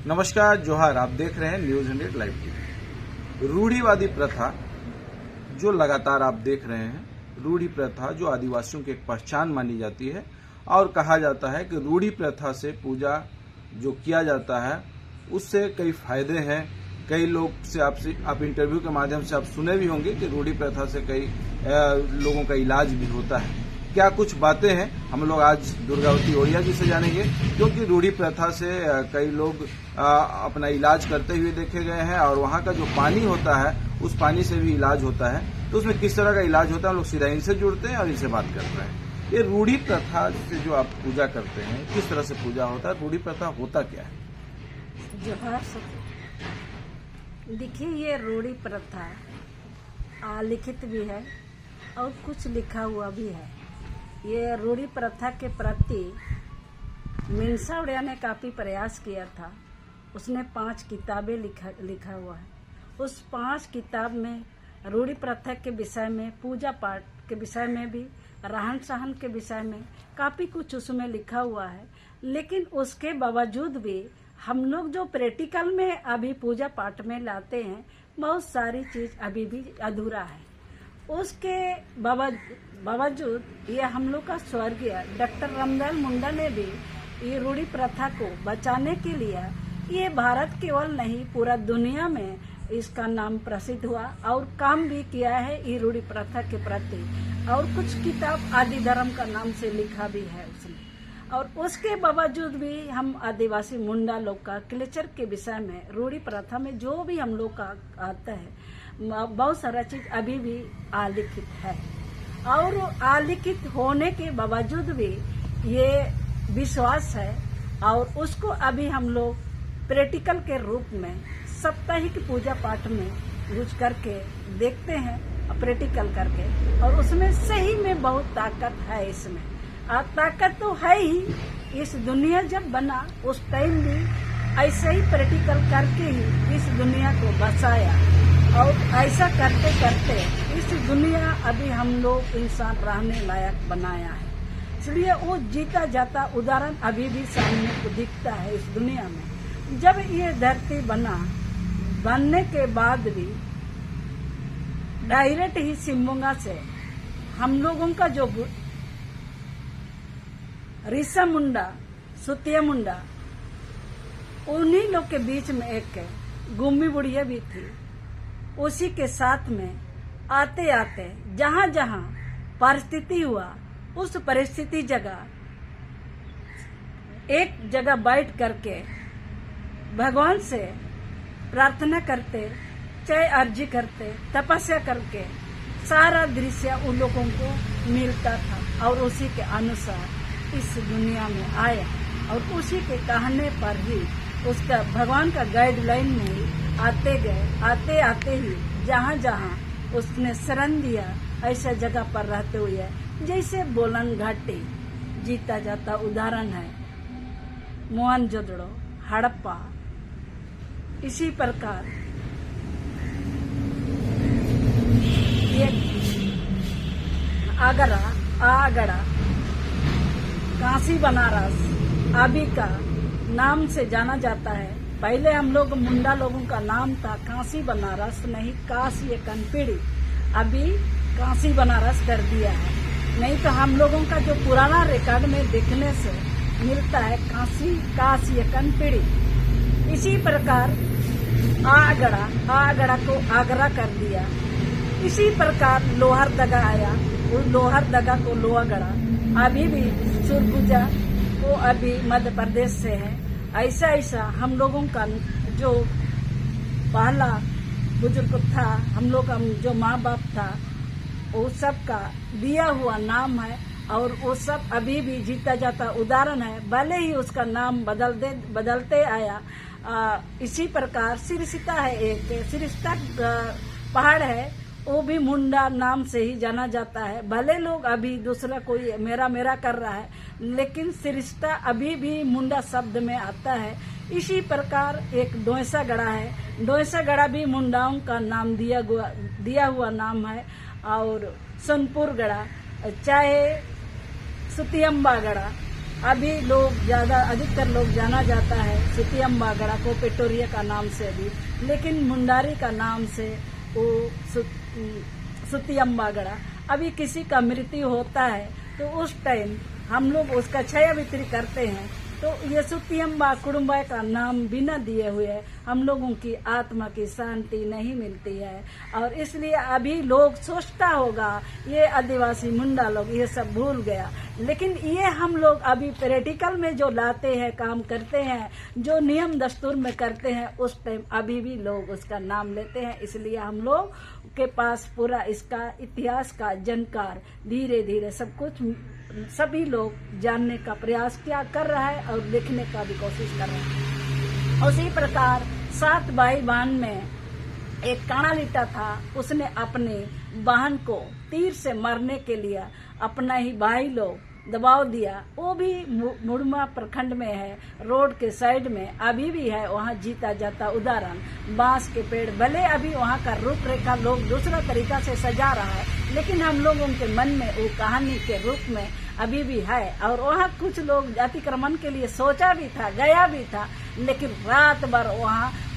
नमस्कार, जोहार। आप देख रहे हैं न्यूज 100 लाइव टीवी। रूढ़िवादी प्रथा जो लगातार आप देख रहे हैं, रूढ़ी प्रथा जो आदिवासियों की एक पहचान मानी जाती है और कहा जाता है कि रूढ़ी प्रथा से पूजा जो किया जाता है उससे कई फायदे हैं। कई लोग से आप इंटरव्यू के माध्यम से आप सुने भी होंगे कि रूढ़ी प्रथा से कई लोगों का इलाज भी होता है। क्या कुछ बातें हैं हम लोग आज दुर्गावती ओड़िया जी से जानेंगे, क्योंकि रूढ़ी प्रथा से कई लोग अपना इलाज करते हुए देखे गए हैं और वहाँ का जो पानी होता है उस पानी से भी इलाज होता है। तो उसमें किस तरह का इलाज होता है हम लोग सीधा इनसे जुड़ते हैं और इनसे बात करते हैं। ये रूढ़ी प्रथा से जो आप पूजा करते हैं, किस तरह से पूजा होता है, रूढ़ी प्रथा होता क्या है? जोहार देखिए, ये रूढ़ी प्रथा लिखित भी है और कुछ लिखा हुआ भी है। ये रूढ़ी प्रथा के प्रति मीनसा उड़िया ने काफी प्रयास किया था। उसने 5 किताबें लिखा हुआ है। उस 5 किताब में रूढ़ी प्रथा के विषय में, पूजा पाठ के विषय में भी, रहन सहन के विषय में काफी कुछ उसमें लिखा हुआ है। लेकिन उसके बावजूद भी हम लोग जो प्रैक्टिकल में अभी पूजा पाठ में लाते हैं, बहुत सारी चीज अभी भी अधूरा है। उसके बावजूद ये हम लोग का स्वर्गीय डॉक्टर रामदयाल मुंडा ने भी ये रूढ़ी प्रथा को बचाने के लिए, ये भारत केवल नहीं पूरा दुनिया में इसका नाम प्रसिद्ध हुआ और काम भी किया है ये रूढ़ी प्रथा के प्रति। और कुछ किताब आदि धर्म का नाम से लिखा भी है उसने। और उसके बावजूद भी हम आदिवासी मुंडा लोग का कल्चर के विषय में, रूढ़ी प्रथा में जो भी हम लोग का आता है, बहुत सारा चीज अभी भी आलिखित है। और आलिखित होने के बावजूद भी ये विश्वास है और उसको अभी हम लोग प्रैक्टिकल के रूप में साप्ताहिक पूजा पाठ में यूज करके देखते हैं, प्रैक्टिकल करके। और उसमें सही में बहुत ताकत है इसमें। ताकत तो है ही। इस दुनिया जब बना उस टाइम भी ऐसे ही प्रैक्टिकल करके ही इस दुनिया को बचाया। और ऐसा करते करते इस दुनिया अभी हम लोग इंसान रहने लायक बनाया है। इसलिए वो जीता जाता उदाहरण अभी भी सामने दिखता है इस दुनिया में। जब ये धरती बनने के बाद भी डायरेक्ट ही सिम्बोंगा से हम लोगों का जो ऋषा मुंडा, सुतिया मुंडा, उन्हीं लोग के बीच में एक गुम्मी बुढ़िया भी थी। उसी के साथ में आते आते जहाँ जहाँ परिस्थिति हुआ, उस परिस्थिति जगह एक जगह बैठ करके भगवान से प्रार्थना करते, चाहे अर्जी करते, तपस्या करके सारा दृश्य उन लोगों को मिलता था और उसी के अनुसार इस दुनिया में आया। और उसी के कहने पर ही उसका भगवान का गाइडलाइन में ही आते गए। आते आते ही जहाँ जहाँ उसने शरण दिया, ऐसा जगह पर रहते हुए जैसे बोलन घाटी जीता जाता उदाहरण है, मोहनजोदड़ो, हड़प्पा, इसी प्रकार ये आगरा, काशी बनारस अभी का नाम से जाना जाता है। पहले हम लोग मुंडा लोगों का नाम था काशी बनारस, नहीं काशी कनपीड़ी, अभी काशी बनारस कर दिया है। नहीं तो हम लोगों का जो पुराना रिकॉर्ड में देखने से मिलता है काशी कनपीड़ी। इसी प्रकार आगरा को आगरा कर दिया। इसी प्रकार लोहरदगा आया, उस लोहरदगा को लोहागढ़ा। अभी भी सुरगुजा वो अभी मध्य प्रदेश से है। ऐसा ऐसा हम लोगों का जो पहला बुजुर्ग था, हम लोग का जो माँ बाप था, वो सब का दिया हुआ नाम है और वो सब अभी भी जीता जाता उदाहरण है। भले ही उसका नाम बदलते आया। इसी प्रकार सिरसिता है, एक सिरसिता पहाड़ है, वो भी मुंडा नाम से ही जाना जाता है। भले लोग अभी दूसरा कोई मेरा कर रहा है, लेकिन सिरसिता अभी भी मुंडा शब्द में आता है। इसी प्रकार एक डोईसागढ़ा है, डोईसागढ़ा भी मुंडाओं का नाम दिया हुआ नाम है। और सोनपुर गढ़ा, चाहे सुतियम्बा गढ़ा, अभी लोग अधिकतर लोग जाना जाता है सुतियम्बा गढ़ा को पेटोरिया का नाम से भी, लेकिन मुंडारी का नाम से वो सुतियम्बा गढ़ा। अभी किसी का मृत्यु होता है तो उस टाइम हम लोग उसका क्षयवित्री करते हैं, तो ये सुतियम्बा कुडुम्बा का नाम बिना दिए हुए हम लोगों की आत्मा की शांति नहीं मिलती है। और इसलिए अभी लोग सोचता होगा ये आदिवासी मुंडा लोग ये सब भूल गया, लेकिन ये हम लोग अभी प्रैक्टिकल में जो लाते हैं, काम करते हैं, जो नियम दस्तूर में करते हैं, उस टाइम अभी भी लोग उसका नाम लेते हैं। इसलिए हम लोग के पास पूरा इसका इतिहास का जानकार धीरे धीरे सब कुछ सभी लोग जानने का प्रयास क्या कर रहा है और लिखने का भी कोशिश कर रहे हैं। उसी प्रकार 7 भाई बहन में एक काना लिटा था, उसने अपने बहन को तीर से मारने के लिए अपना ही भाई लोग दबाव दिया। वो भी मुड़मा प्रखंड में है, रोड के साइड में अभी भी है वहाँ जीता जाता उदाहरण। बांस के पेड़ भले अभी वहाँ का रूपरेखा लोग दूसरा तरीका से सजा रहा है, लेकिन हम लोगों के मन में वो कहानी के रूप में अभी भी है। और वहाँ कुछ लोग अतिक्रमण के लिए सोचा भी था, गया भी था, लेकिन रात भर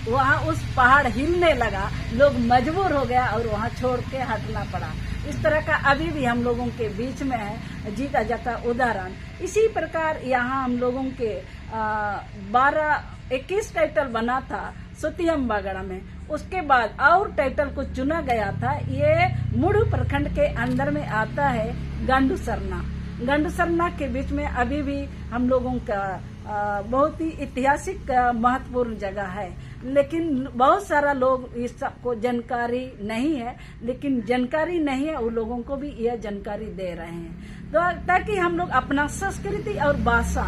वहाँ उस पहाड़ हिलने लगा, लोग मजबूर हो गया और वहाँ छोड़ के हटना पड़ा। इस तरह का अभी भी हम लोगों के बीच में है जीता जाता उदाहरण। इसी प्रकार यहाँ हम लोगों के 21 टाइटल बना था सुतियम्बा गढ़ा में। उसके बाद और टाइटल को चुना गया था, ये मुड़ू प्रखंड के अंदर में आता है गंडूसरना। गंडूसरना के बीच में अभी भी हम लोगों का बहुत ही ऐतिहासिक महत्वपूर्ण जगह है, लेकिन बहुत सारा लोग इस सबको जानकारी नहीं है, लेकिन जानकारी नहीं है उन लोगों को भी यह जानकारी दे रहे हैं, तो ताकि हम लोग अपना संस्कृति और भाषा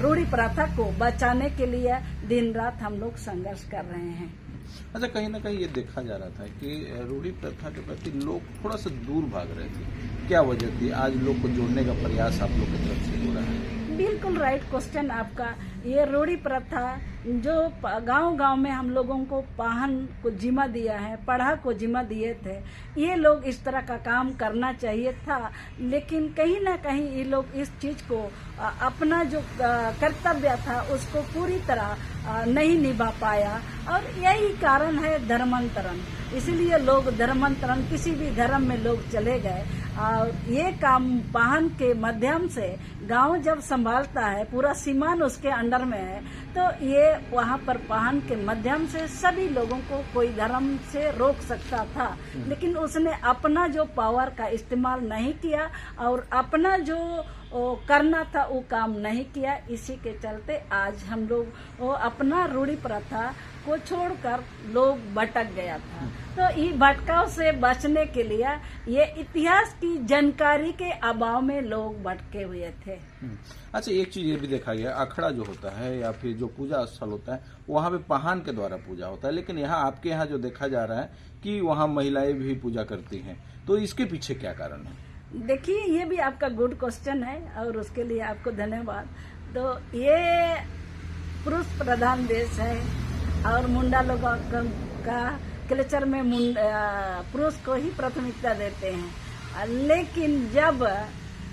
रूढ़ी प्रथा को बचाने के लिए दिन रात हम लोग संघर्ष कर रहे हैं। अच्छा, कहीं ना कहीं ये देखा जा रहा था कि रूढ़ी प्रथा के प्रति लोग थोड़ा सा दूर भाग रहे थे, क्या वजह थी? आज लोग को जोड़ने का प्रयास आप लोग की तरफ से हो रहा है। बिल्कुल राइट क्वेश्चन आपका। ये रूढ़ी प्रथा जो गांव-गांव में हम लोगों को पाहन को जिम्मा दिया है, पढ़ा को जिम्मा दिए थे, ये लोग इस तरह का काम करना चाहिए था, लेकिन कहीं ना कहीं ये लोग इस चीज को अपना जो कर्तव्य था उसको पूरी तरह नहीं निभा पाया, और यही कारण है धर्मांतरण। इसीलिए लोग धर्मांतरण, किसी भी धर्म में लोग चले गए, और ये काम पाहन के माध्यम से गांव जब संभालता है, पूरा सीमान उसके अंडर में है, तो ये वहाँ पर पाहन के माध्यम से सभी लोगों को कोई धर्म से रोक सकता था, लेकिन उसने अपना जो पावर का इस्तेमाल नहीं किया और अपना जो करना था वो काम नहीं किया। इसी के चलते आज हम लोग अपना रूढ़ी प्रथा को छोड़कर लोग भटक गया था। तो ये भटकाव से बचने के लिए ये इतिहास की जानकारी के अभाव में लोग भटके हुए थे। अच्छा, एक चीज ये भी देखा गया, अखड़ा जो होता है या फिर जो पूजा स्थल होता है वहाँ पे पाहन के द्वारा पूजा होता है, लेकिन यहाँ आपके यहाँ जो देखा जा रहा है कि वहाँ महिलाएं भी पूजा करती हैं, तो इसके पीछे क्या कारण है? देखिए, ये भी आपका गुड क्वेश्चन है और उसके लिए आपको धन्यवाद। तो ये पुरुष प्रधान देश है और मुंडा लोगों का कल्चर में पुरुष को ही प्राथमिकता देते हैं, लेकिन जब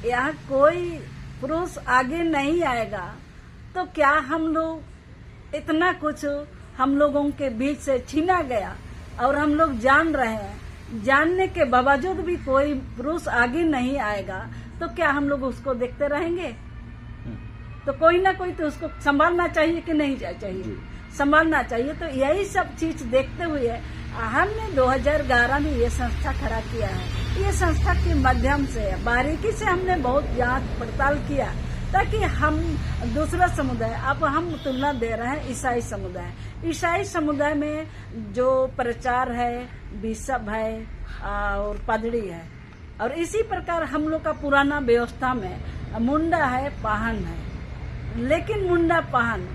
यहाँ कोई पुरुष आगे नहीं आएगा तो क्या हम लोग इतना कुछ हम लोगों के बीच से छीना गया और हम लोग जान रहे हैं, जानने के बावजूद भी कोई पुरुष आगे नहीं आएगा तो क्या हम लोग उसको देखते रहेंगे? तो कोई ना कोई तो उसको संभालना चाहिए कि नहीं चाहिए? संभालना चाहिए। तो यही सब चीज देखते हुए हमने 2011 में ये संस्था खड़ा किया है। ये संस्था के माध्यम से बारीकी से हमने बहुत जांच पड़ताल किया ताकि हम दूसरा समुदाय, अब हम तुलना दे रहे हैं ईसाई समुदाय, ईसाई समुदाय में जो प्रचार है, बिशप है और पदड़ी है, और इसी प्रकार हम लोग का पुराना व्यवस्था में मुंडा है, पाहन है, लेकिन मुंडा पाहन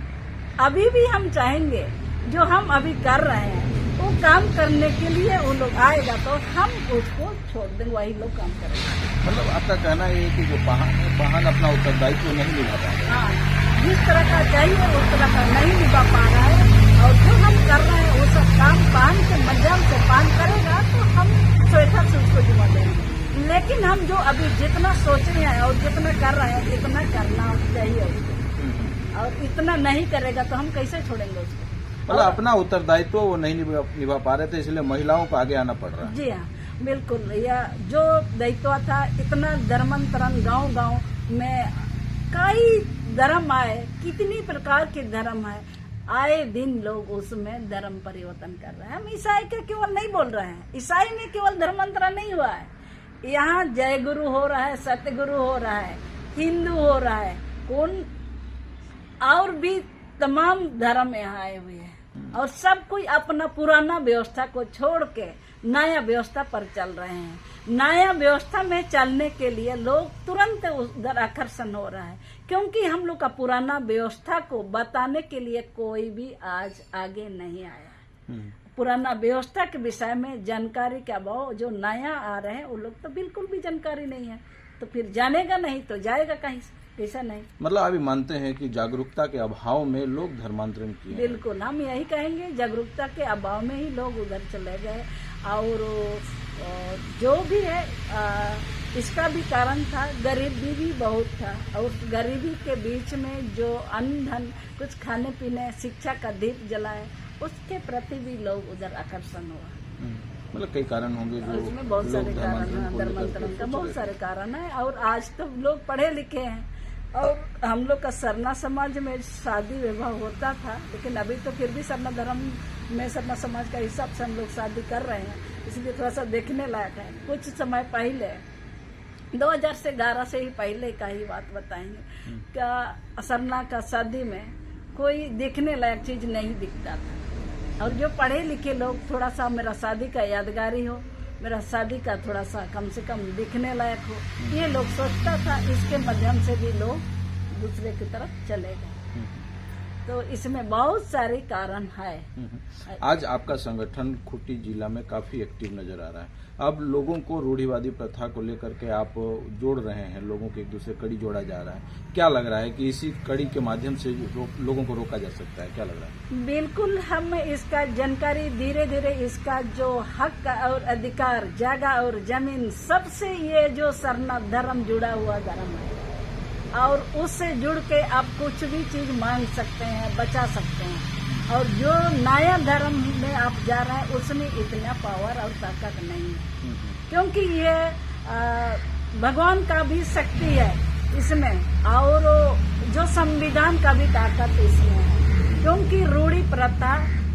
अभी भी हम चाहेंगे जो हम अभी कर रहे हैं वो काम करने के लिए वो लोग आएगा तो हम उसको छोड़ देंगे, वही लोग काम करेंगे। मतलब आपका कहना ये है कि जो पाहन अपना उत्तरदायित्व नहीं निभा पा रहा है। हाँ, जिस तरह का चाहिए उस तरह का नहीं निभा पा रहा है, और जो हम कर रहे हैं वो सब काम पाहन के माध्यम से पाहन करेगा तो हम स्वेच्छा से उसको जिम्मा देंगे, लेकिन हम जो अभी जितना सोच रहे हैं और जितना कर रहे हैं इतना करना चाहिए उसको, और इतना नहीं करेगा तो हम कैसे छोड़ेंगे उसको। मतलब अपना उत्तरदायित्व वो नहीं निभा पा रहे थे, इसलिए महिलाओं को आगे आना पड़ रहा है। जी हाँ, बिल्कुल। या जो दायित्व था, इतना धर्मांतरण गांव में कई धर्म आए, कितनी प्रकार के धर्म है, आए दिन लोग उसमें धर्म परिवर्तन कर रहे हैं। हम ईसाई के केवल नहीं बोल रहे हैं, ईसाई में केवल धर्मांतरण नहीं हुआ है, यहाँ जय गुरु हो रहा है, सत्य गुरु हो रहा है, हिंदू हो रहा है, कौन और भी तमाम धर्म यहाँ आए हुए हैं, और सब कोई अपना पुराना व्यवस्था को छोड़ के नया व्यवस्था पर चल रहे हैं। नया व्यवस्था में चलने के लिए लोग तुरंत उधर आकर्षण हो रहा है, क्योंकि हम लोग का पुराना व्यवस्था को बताने के लिए कोई भी आज आगे नहीं आया। पुराना व्यवस्था के विषय में जानकारी के अभाव जो नया आ रहे हैं वो लोग तो बिल्कुल भी जानकारी नहीं है, तो फिर जानेगा नहीं तो जाएगा कहीं, ऐसा नहीं। मतलब अभी मानते हैं कि जागरूकता के अभाव में लोग धर्मांतरण किए। बिल्कुल, हम यही कहेंगे, जागरूकता के अभाव में ही लोग उधर चले गए। और जो भी है इसका भी कारण था, गरीबी भी बहुत था, और गरीबी के बीच में जो अन्न धन कुछ खाने पीने शिक्षा का दीप जलाए, उसके प्रति भी लोग उधर आकर्षण हुआ। मतलब कई कारण होंगे जो उसमें बहुत सारे कारण हैं, धर्मांतरण का बहुत सारे कारण है। और आज तो लोग पढ़े लिखे हैं, और हम लोग का सरना समाज में शादी विवाह होता था, लेकिन अभी तो फिर भी सरना धर्म में सरना समाज का हिसाब से हम लोग शादी कर रहे हैं, इसलिए थोड़ा सा देखने लायक है। कुछ समय पहले 2011 से ही पहले का ही बात बताएंगे, क्या सरना का शादी में कोई देखने लायक चीज नहीं दिखता था, और जो पढ़े लिखे लोग थोड़ा सा मेरा शादी का यादगारी हो, मेरा शादी का थोड़ा सा कम से कम दिखने लायक हो, ये लोग सोचता था, इसके माध्यम से भी लोग दूसरे की तरफ चले गए। तो इसमें बहुत सारे कारण है। आज आपका संगठन खूंटी जिला में काफी एक्टिव नजर आ रहा है। अब लोगों को रूढ़िवादी प्रथा को लेकर के आप जोड़ रहे हैं, लोगों के एक दूसरे कड़ी जोड़ा जा रहा है। क्या लग रहा है कि इसी कड़ी के माध्यम से लोगों को रोका जा सकता है? क्या लग रहा है? बिल्कुल, हम इसका जानकारी धीरे धीरे, इसका जो हक और अधिकार, जगह और जमीन, सबसे ये जो सरना धर्म जुड़ा हुआ धर्म है, और उससे जुड़ के आप कुछ भी चीज मांग सकते हैं, बचा सकते हैं। और जो नया धर्म में आप जा रहे हैं उसमें इतना पावर और ताकत नहीं है, क्योंकि ये भगवान का भी शक्ति है इसमें, और जो संविधान का भी ताकत इसमें है, क्योंकि रूढ़ी प्रथा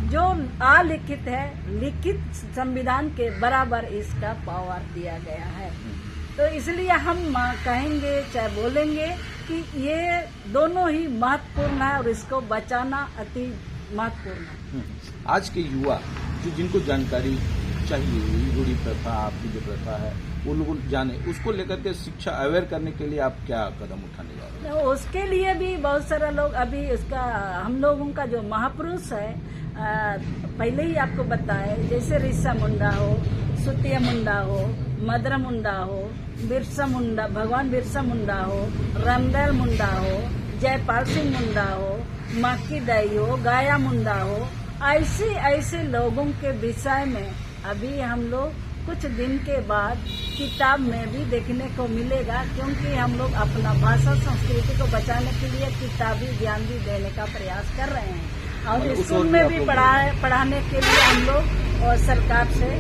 जो अलिखित है, लिखित संविधान के बराबर इसका पावर दिया गया है। तो इसलिए हम कहेंगे, चाहे बोलेंगे कि ये दोनों ही महत्वपूर्ण है, और इसको बचाना अति महत्वपूर्ण है। आज के युवा जो जिनको जानकारी चाहिए, रूढ़ी प्रथा, आपकी जो प्रथा है वो लोग जाने, उसको लेकर के शिक्षा अवेयर करने के लिए आप क्या कदम उठाने जा रहे हैं? तो उसके लिए भी बहुत सारा लोग अभी इसका, हम लोगों का जो महापुरुष है, पहले ही आपको बताए, जैसे रिसा मुंडा हो, सुतिया मुंडा हो, मदरा मुंडा हो, बिरसा मुंडा, भगवान बिरसा मुंडा हो, रामदयाल मुंडा हो, जयपाल सिंह मुंडा हो, माकी दाई हो, गाया मुंडा हो, ऐसे ऐसे लोगों के विषय में अभी हम लोग कुछ दिन के बाद किताब में भी देखने को मिलेगा, क्योंकि हम लोग अपना भाषा संस्कृति को बचाने के लिए किताबी ज्ञान भी देने का प्रयास कर रहे हैं, और स्कूल में भी पढ़ाने के लिए हम लोग और सरकार से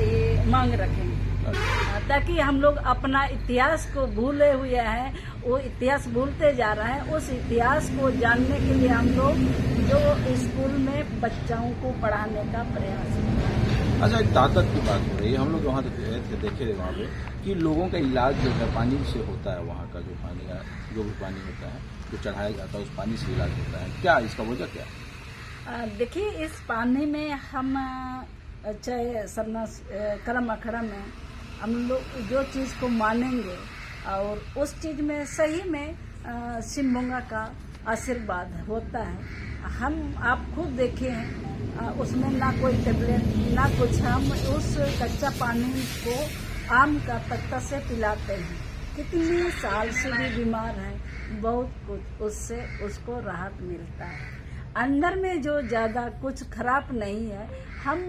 ये मांग रखेंगे, ताकि हम लोग अपना इतिहास को भूले हुए हैं, वो इतिहास भूलते जा रहे हैं, उस इतिहास को जानने के लिए हम लोग जो स्कूल में बच्चों को पढ़ाने का प्रयास कर रहे हैं। अच्छा, एक ताकत की बात हो रही है, हम लोग वहाँ देखे रहे वहाँ पे कि लोगों का इलाज जो है पानी से होता है, वहाँ का जो पानी है, जो भी पानी होता है जो चढ़ाया जाता है, उस पानी से इलाज होता है। क्या इसका वजह क्या है? देखिए, इस पानी में हम चाहे सरना करम अखड़ा में हम लोग जो चीज़ को मानेंगे, और उस चीज़ में सही में सिमोंगा का आशीर्वाद होता है। हम आप खुद देखे हैं, उसमें ना कोई टेबलेट ना कुछ, हम उस कच्चा पानी को आम का पत्ता से पिलाते हैं। कितने साल से भी बीमार है, बहुत कुछ उससे उसको राहत मिलता है। अंदर में जो ज़्यादा कुछ खराब नहीं है। हम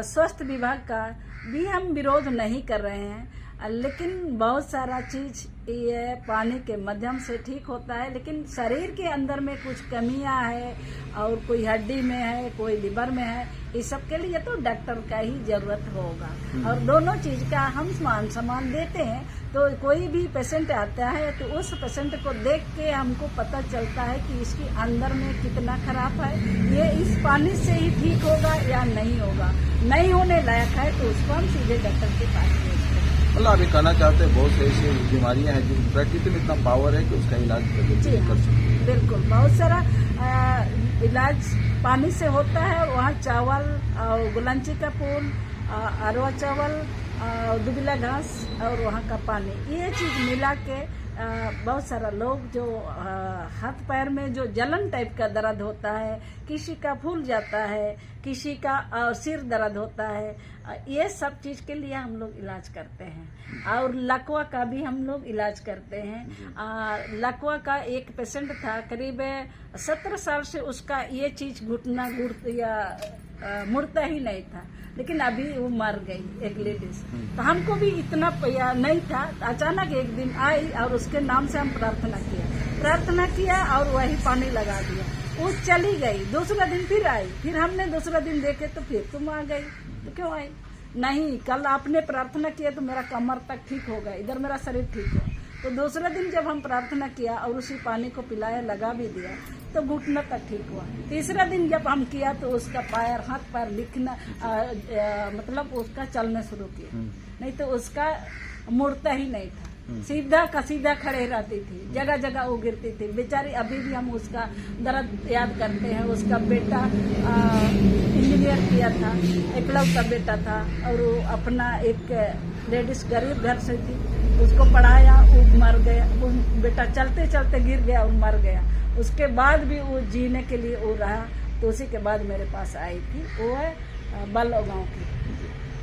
स्वास्थ्य विभाग का भी हम विरोध नहीं कर रहे हैं। लेकिन बहुत सारा चीज ये पानी के माध्यम से ठीक होता है, लेकिन शरीर के अंदर में कुछ कमियां है और कोई हड्डी में है, कोई लिवर में है, इस सब के लिए तो डॉक्टर का ही जरूरत होगा। और दोनों चीज का हम सामान देते हैं, तो कोई भी पेशेंट आता है तो उस पेशेंट को देख के हमको पता चलता है कि इसके अंदर में कितना खराब है, ये इस पानी से ही ठीक होगा या नहीं होगा। नहीं होने लायक है तो उसको हम सीधे डॉक्टर के पास भेजते हैं। मतलब आप ये कहना चाहते हैं बहुत से ऐसी बीमारियां हैं जो प्रकृति में इतना पावर है कि उसका इलाज प्रकृति जी कर सकती है। बिल्कुल, बहुत सारा इलाज पानी से होता है। वहाँ चावल और गुलंची का फूल, अरवा चावल, दुबला घास और वहाँ का पानी, ये चीज मिला के बहुत सारा लोग जो हाथ पैर में जो जलन टाइप का दर्द होता है, किसी का फूल जाता है, किसी का सिर दर्द होता है, ये सब चीज के लिए हम लोग इलाज करते हैं। और लकवा का भी हम लोग इलाज करते हैं। लकवा का एक पेशेंट था, करीब 17 साल से उसका ये चीज घुटना मुड़ता ही नहीं था, लेकिन अभी वो मर गई एक लेडीज। तो हमको भी इतना नहीं था, अचानक एक दिन आई और उसके नाम से हम प्रार्थना किया और वही पानी लगा दिया, वो चली गई। दूसरा दिन फिर आई, फिर हमने दूसरा दिन देखे तो फिर तुम आ गई। तो क्यों आई? नहीं, कल आपने प्रार्थना किया तो मेरा कमर तक ठीक हो गया, इधर मेरा शरीर ठीक हो। तो दूसरा दिन जब हम प्रार्थना किया और उसी पानी को पिलाया, लगा भी दिया, तो घुटना तक ठीक हुआ। तीसरा दिन जब हम किया तो उसका हाथ पैर लिखना मतलब उसका चलना शुरू किया, नहीं तो उसका मुड़ता ही नहीं था, सीधा का सीधा खड़े रहती थी, जगह जगह वो गिरती थी बेचारी। अभी भी हम उसका दर्द याद करते हैं। उसका बेटा इंजीनियर किया था, इकलौता बेटा था, और वो अपना एक लेडीज गरीब घर से थी, उसको पढ़ाया, वो मर गया। वो बेटा चलते चलते गिर गया और मर गया। उसके बाद भी वो जीने के लिए वो रहा, तो उसी के बाद मेरे पास आई थी। वो है बल्लो गांव की,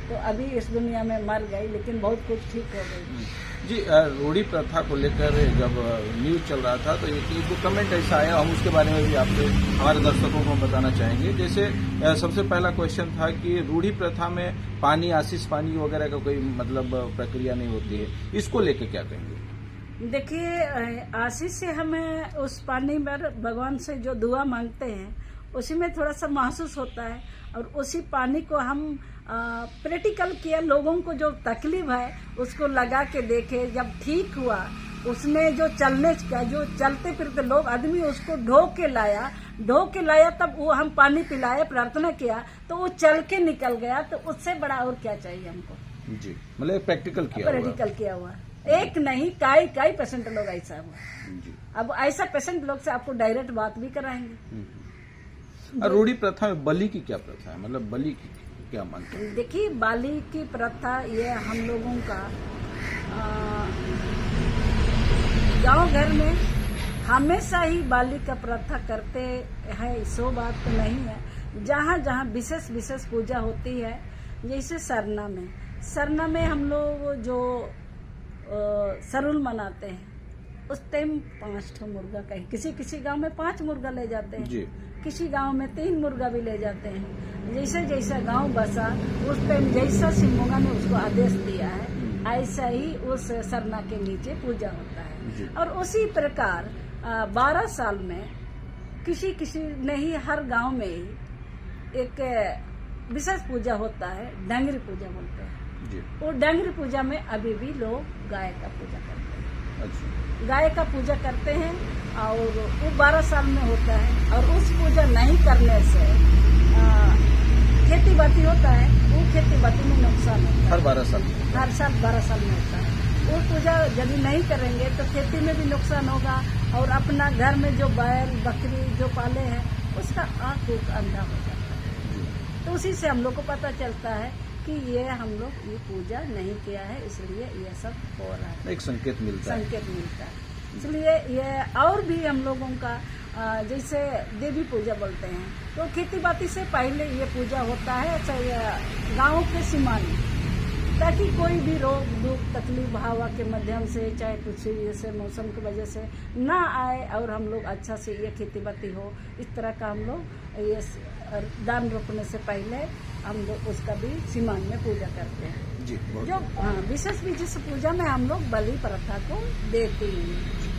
तो अभी इस दुनिया में मर गई, लेकिन बहुत कुछ ठीक हो गई। जी, रूढ़ी प्रथा को लेकर जब न्यूज चल रहा था तो एक दो कमेंट ऐसा आया, हम उसके बारे में भी आपसे हमारे दर्शकों को बताना चाहेंगे। जैसे सबसे पहला क्वेश्चन था कि रूढ़ी प्रथा में पानी, आशीष पानी वगैरह का कोई मतलब प्रक्रिया नहीं होती है, इसको लेके क्या कहेंगे? देखिए, आशीष से हमें उस पानी पर भगवान से जो दुआ मांगते हैं उसी में थोड़ा सा महसूस होता है, और उसी पानी को हम प्रैक्टिकल किया, लोगों को जो तकलीफ है उसको लगा के देखे, जब ठीक हुआ, उसने जो चलने का, जो चलते फिरते लोग आदमी उसको ढो के लाया, तब वो हम पानी पिलाया, प्रार्थना किया, तो वो चल के निकल गया। तो उससे बड़ा और क्या चाहिए हमको? जी, मतलब प्रैक्टिकल किया हुआ एक नहीं, कई पेशेंट लोग ऐसा हुआ। जी। अब ऐसा पेशेंट लोग से आपको डायरेक्ट बात भी कराएंगे। रूढ़ी प्रथा में बलि की क्या प्रथा है, मतलब बलि की क्या मानते हैं? देखिए, बाली की प्रथा ये हम लोगों का गांव घर में हमेशा ही बाली का प्रथा करते हैं, सो बात तो नहीं है। जहाँ जहाँ विशेष पूजा होती है, जैसे सरना में हम लोग जो सरुल मनाते हैं, उस टाइम 5 मुर्गा कहीं किसी गांव में 5 मुर्गा ले जाते हैं जी। किसी गांव में 3 मुर्गा भी ले जाते हैं। जैसा गांव बसा, उस टाइम जैसा सिंहोगा ने उसको आदेश दिया है, ऐसा ही उस सरना के नीचे पूजा होता है। और उसी प्रकार 12 साल में किसी नहीं, हर गांव में ही एक विशेष पूजा होता है, डांगरी पूजा बोलते हैं। और डांगरी पूजा में अभी भी लोग गाय का पूजा करते हैं। अच्छा। गाय का पूजा करते हैं, और वो 12 साल में होता है। और उस पूजा नहीं करने से खेती बाती होता है, वो खेती बाती में नुकसान होता है। हर साल 12 साल में होता है। वो पूजा यदि नहीं करेंगे तो खेती में भी नुकसान होगा, और अपना घर में जो बैल बकरी जो पाले हैं उसका आँख अंधा हो जाता है। तो उसी से हम लोग को पता चलता है कि ये हम लोग ये पूजा नहीं किया है, इसलिए ये सब हो रहा है। एक संकेत मिलता है। इसलिए ये और भी हम लोगों का जैसे देवी पूजा बोलते हैं, तो खेती बाती से पहले ये पूजा होता है, चाहे गाँव के सीमा में, ताकि कोई भी रोग दुख तकलीफ हवा के माध्यम से, चाहे कुछ जैसे मौसम की वजह से ना आए, और हम लोग अच्छा से ये खेती बाती हो। इस तरह का हम लोग ये धान रोपने से पहले हम लोग उसका भी सीमान में पूजा करते हैं। जी बहुत जो विशेष विशेष पूजा में हम लोग बलि प्रथा को देते हैं।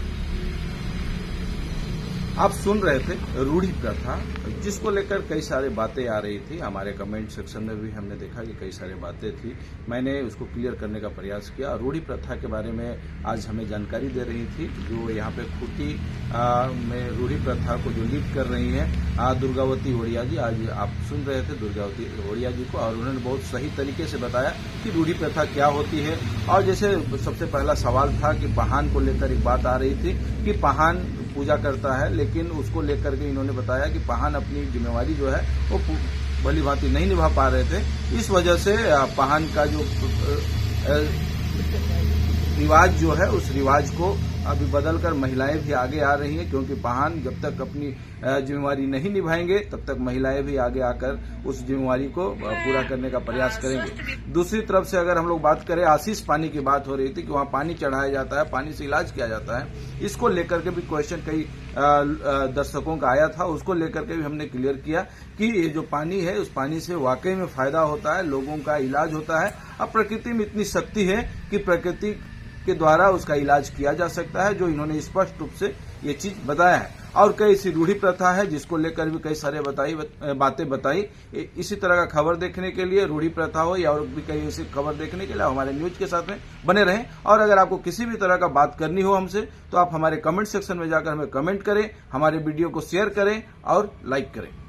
आप सुन रहे थे रूढ़ी प्रथा, जिसको लेकर कई सारे बातें आ रही थी। हमारे कमेंट सेक्शन में भी हमने देखा कि कई सारी बातें थी। मैंने उसको क्लियर करने का प्रयास किया। रूढ़ी प्रथा के बारे में आज हमें जानकारी दे रही थी जो यहाँ पे खूंटी में रूढ़ी प्रथा को जो लीड कर रही हैं दुर्गावती ओड़िया जी। आज आप सुन रहे थे दुर्गावती ओड़िया जी को, और उन्होंने बहुत सही तरीके से बताया कि रूढ़ी प्रथा क्या होती है। और जैसे सबसे पहला सवाल था कि पहान को लेकर एक बात आ रही थी कि पहान पूजा करता है, लेकिन उसको लेकर के इन्होंने बताया कि पहान अपनी जिम्मेवारी जो है वो भली भांति नहीं निभा पा रहे थे। इस वजह से पहान का जो रिवाज जो है उस रिवाज को अभी बदलकर महिलाएं भी आगे आ रही हैं, क्योंकि पहान जब तक अपनी जिम्मेवारी नहीं निभाएंगे तब तक महिलाएं भी आगे आकर उस जिम्मेवारी को पूरा करने का प्रयास करेंगे। दूसरी तरफ से अगर हम लोग बात करें, आशीष पानी की बात हो रही थी कि वहां पानी चढ़ाया जाता है, पानी से इलाज किया जाता है। इसको लेकर के भी क्वेश्चन कई दर्शकों का आया था, उसको लेकर के भी हमने क्लियर किया कि ये जो पानी है उस पानी से वाकई में फायदा होता है, लोगों का इलाज होता है। अब प्रकृति में इतनी शक्ति है कि प्रकृति के द्वारा उसका इलाज किया जा सकता है, जो इन्होंने स्पष्ट रूप से ये चीज बताया है। और कई ऐसी रूढ़ी प्रथा है जिसको लेकर भी कई सारे बातें बताई। इसी तरह का खबर देखने के लिए, रूढ़ी प्रथा हो या और भी कई ऐसी खबर देखने के लिए हमारे न्यूज के साथ में बने रहें। और अगर आपको किसी भी तरह का बात करनी हो हमसे तो आप हमारे कमेंट सेक्शन में जाकर हमें कमेंट करें, हमारे वीडियो को शेयर करें और लाइक करें।